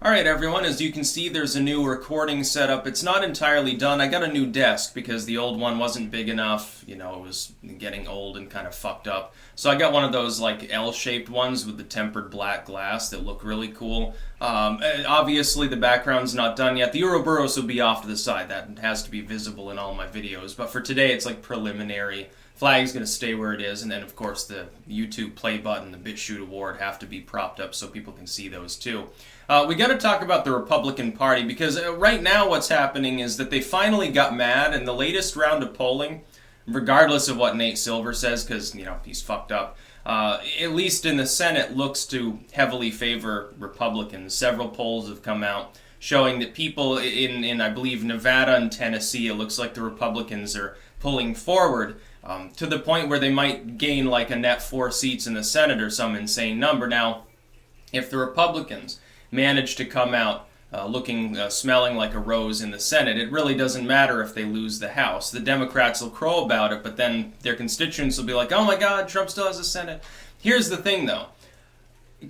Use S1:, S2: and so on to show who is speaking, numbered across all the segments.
S1: Alright everyone, as you can see there's a new recording setup. It's not entirely done. I got a new desk because the old one wasn't big enough. It was getting old and kind of fucked up. So I got one of those like L-shaped ones with the tempered black glass that look really cool. Obviously the background's not done yet. The Ouroboros will be off to the side. That has to be visible in all my videos. But for today it's like preliminary. Flag's going to stay where it is, and then of course the YouTube play button, the BitChute award have to be propped up so people can see those too. We got to talk about the Republican Party because right now what's happening is that they finally got mad in the latest round of polling, regardless of what Nate Silver says, because he's fucked up. At least in the Senate, looks to heavily favor Republicans. Several polls have come out showing that people in I believe Nevada and Tennessee, it looks like the Republicans are pulling forward. To the point where they might gain like a net 4 seats in the Senate or some insane number. Now, if the Republicans manage to come out smelling like a rose in the Senate, it really doesn't matter if they lose the House. The Democrats will crow about it, but then their constituents will be like, oh my God, Trump still has the Senate. Here's the thing, though.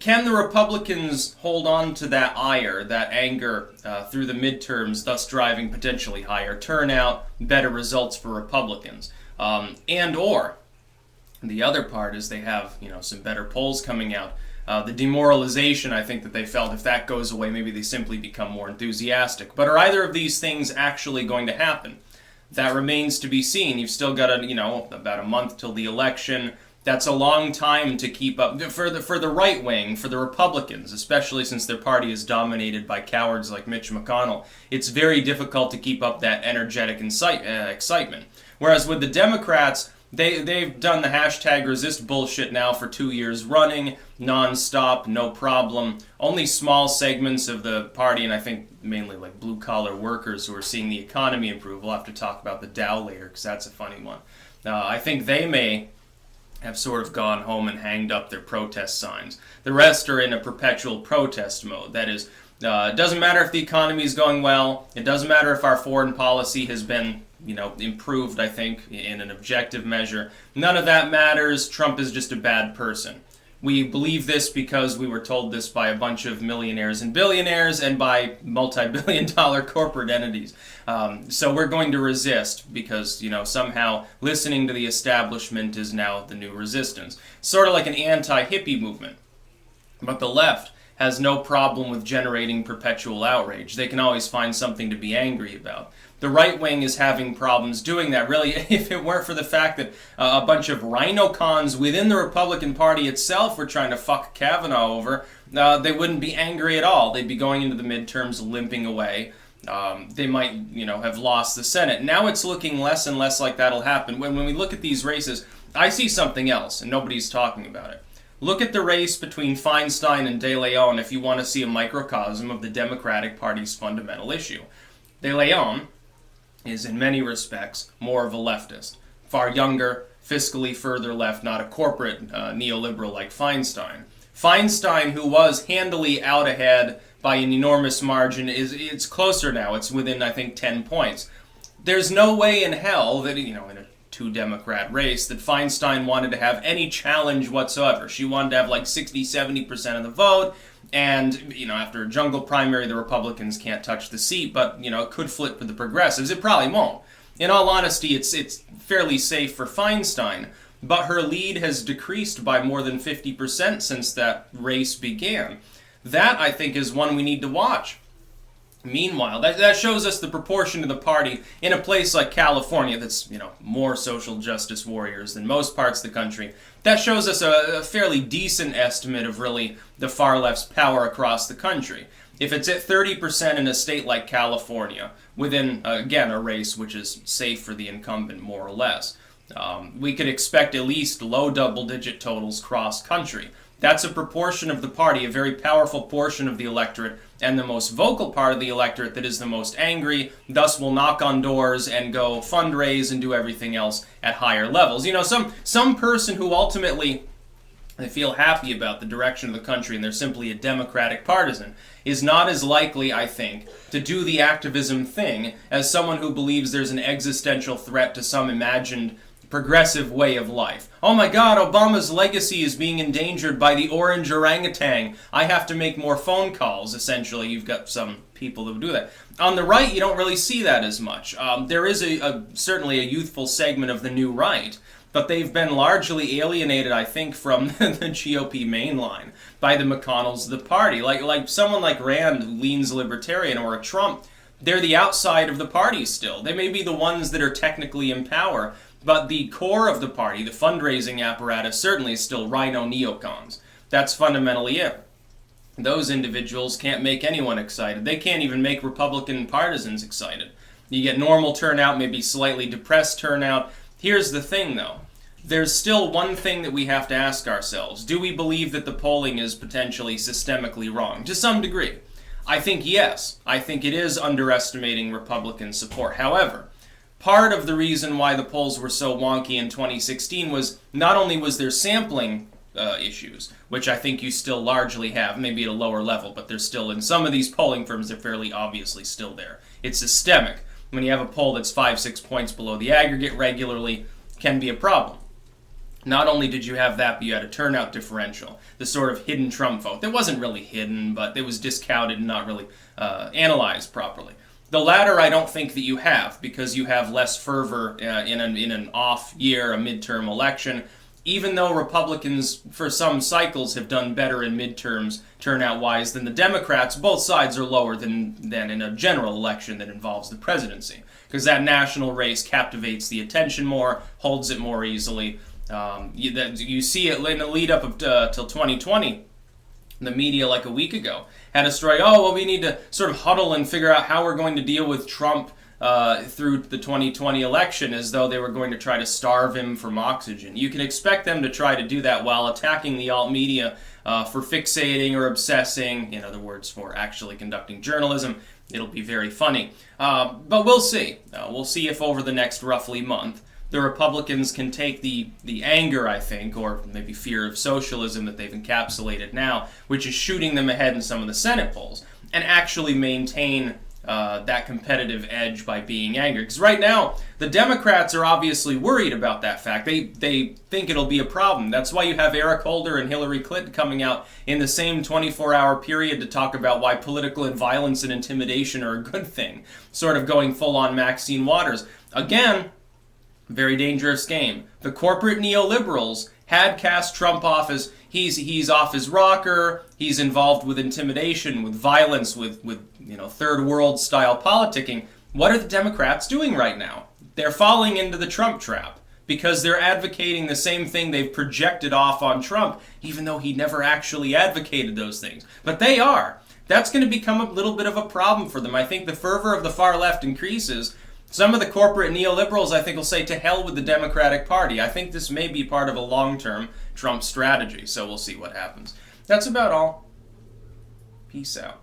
S1: Can the Republicans hold on to that ire, that anger, through the midterms, thus driving potentially higher turnout, better results for Republicans? Or the other part is they have, some better polls coming out. The demoralization, I think, that they felt, if that goes away, maybe they simply become more enthusiastic. But are either of these things actually going to happen? That remains to be seen. You've still got, about a month till the election. That's a long time to keep up for the right wing, for the Republicans, especially since their party is dominated by cowards like Mitch McConnell. It's very difficult to keep up that energetic excitement. Whereas with the Democrats, they've done the hashtag resist bullshit now for 2 years running, non-stop, no problem. Only small segments of the party, and I think mainly like blue-collar workers who are seeing the economy improve. We'll have to talk about the Dow later because that's a funny one. I think they may have sort of gone home and hanged up their protest signs. The rest are in a perpetual protest mode. That is, it doesn't matter if the economy is going well. It doesn't matter if our foreign policy has been improved, I think, in an objective measure. None of that matters. Trump is just a bad person. We believe this because we were told this by a bunch of millionaires and billionaires and by multi-billion-dollar corporate entities. So we're going to resist because, somehow listening to the establishment is now the new resistance. Sort of like an anti-hippie movement. But the left has no problem with generating perpetual outrage. They can always find something to be angry about. The right wing is having problems doing that. Really, if it weren't for the fact that a bunch of rhino cons within the Republican Party itself were trying to fuck Kavanaugh over, they wouldn't be angry at all. They'd be going into the midterms limping away. They might, have lost the Senate. Now it's looking less and less like that'll happen. When we look at these races, I see something else, and nobody's talking about it. Look at the race between Feinstein and De Leon if you want to see a microcosm of the Democratic Party's fundamental issue. De Leon is in many respects more of a leftist. Far younger, fiscally further left, not a corporate neoliberal like Feinstein. Feinstein, who was handily out ahead by an enormous margin, it's closer now. It's within, I think, 10 points. There's no way in hell that, in a two-Democrat race, that Feinstein wanted to have any challenge whatsoever. She wanted to have like 60-70% of the vote, and, after a jungle primary, the Republicans can't touch the seat, but, it could flip for the progressives. It probably won't. In all honesty, it's fairly safe for Feinstein, but her lead has decreased by more than 50% since that race began. That, I think, is one we need to watch. Meanwhile, that shows us the proportion of the party in a place like California that's, more social justice warriors than most parts of the country. That shows us a fairly decent estimate of really the far left's power across the country. If it's at 30% in a state like California, within, again, a race which is safe for the incumbent more or less, we could expect at least low double-digit totals cross-country. That's a proportion of the party, a very powerful portion of the electorate, and the most vocal part of the electorate that is the most angry, thus will knock on doors and go fundraise and do everything else at higher levels. Some person who ultimately they feel happy about the direction of the country and they're simply a Democratic partisan is not as likely, I think, to do the activism thing as someone who believes there's an existential threat to some imagined progressive way of life. Oh my god, Obama's legacy is being endangered by the orange orangutan. I have to make more phone calls, essentially. You've got some people who do that. On the right, you don't really see that as much. There is certainly a youthful segment of the new right, but they've been largely alienated, I think, from the GOP mainline by the McConnells of the party. Like someone like Rand who leans libertarian, or a Trump, they're the outside of the party still. They may be the ones that are technically in power, but the core of the party, the fundraising apparatus, certainly is still rhino neocons. That's fundamentally it. Those individuals can't make anyone excited. They can't even make Republican partisans excited. You get normal turnout, maybe slightly depressed turnout. Here's the thing, though. There's still one thing that we have to ask ourselves. Do we believe that the polling is potentially systemically wrong? To some degree. I think yes. I think it is underestimating Republican support. However, part of the reason why the polls were so wonky in 2016 was not only was there sampling issues, which I think you still largely have, maybe at a lower level, but they're still, in some of these polling firms, they're fairly obviously still there. It's systemic. When you have a poll that's 5-6 points below the aggregate regularly, can be a problem. Not only did you have that, but you had a turnout differential, the sort of hidden Trump vote. That wasn't really hidden, but it was discounted and not really analyzed properly. The latter I don't think that you have, because you have less fervor in an off year, a midterm election, even though Republicans for some cycles have done better in midterms turnout-wise than the Democrats. Both sides are lower than in a general election that involves the presidency, because that national race captivates the attention more, holds it more easily. You see it in the lead up till 2020. The media, like a week ago, had a story, we need to sort of huddle and figure out how we're going to deal with Trump through the 2020 election, as though they were going to try to starve him from oxygen. You can expect them to try to do that while attacking the alt media for fixating or obsessing, in other words, for actually conducting journalism. It'll be very funny. But we'll see. We'll see if over the next roughly month, the Republicans can take the anger, I think, or maybe fear of socialism that they've encapsulated now, which is shooting them ahead in some of the Senate polls, and actually maintain that competitive edge by being angry. Because right now, the Democrats are obviously worried about that fact. They think it'll be a problem. That's why you have Eric Holder and Hillary Clinton coming out in the same 24-hour period to talk about why political violence and intimidation are a good thing, sort of going full-on Maxine Waters. Again, very dangerous game. The corporate neoliberals had cast Trump off as he's off his rocker, he's involved with intimidation, with violence, with third world style politicking. What are the Democrats doing right now? They're falling into the Trump trap because they're advocating the same thing they've projected off on Trump, even though he never actually advocated those things. But they are. That's going to become a little bit of a problem for them. I think the fervor of the far left increases. Some of the corporate neoliberals, I think, will say to hell with the Democratic Party. I think this may be part of a long-term Trump strategy, so we'll see what happens. That's about all. Peace out.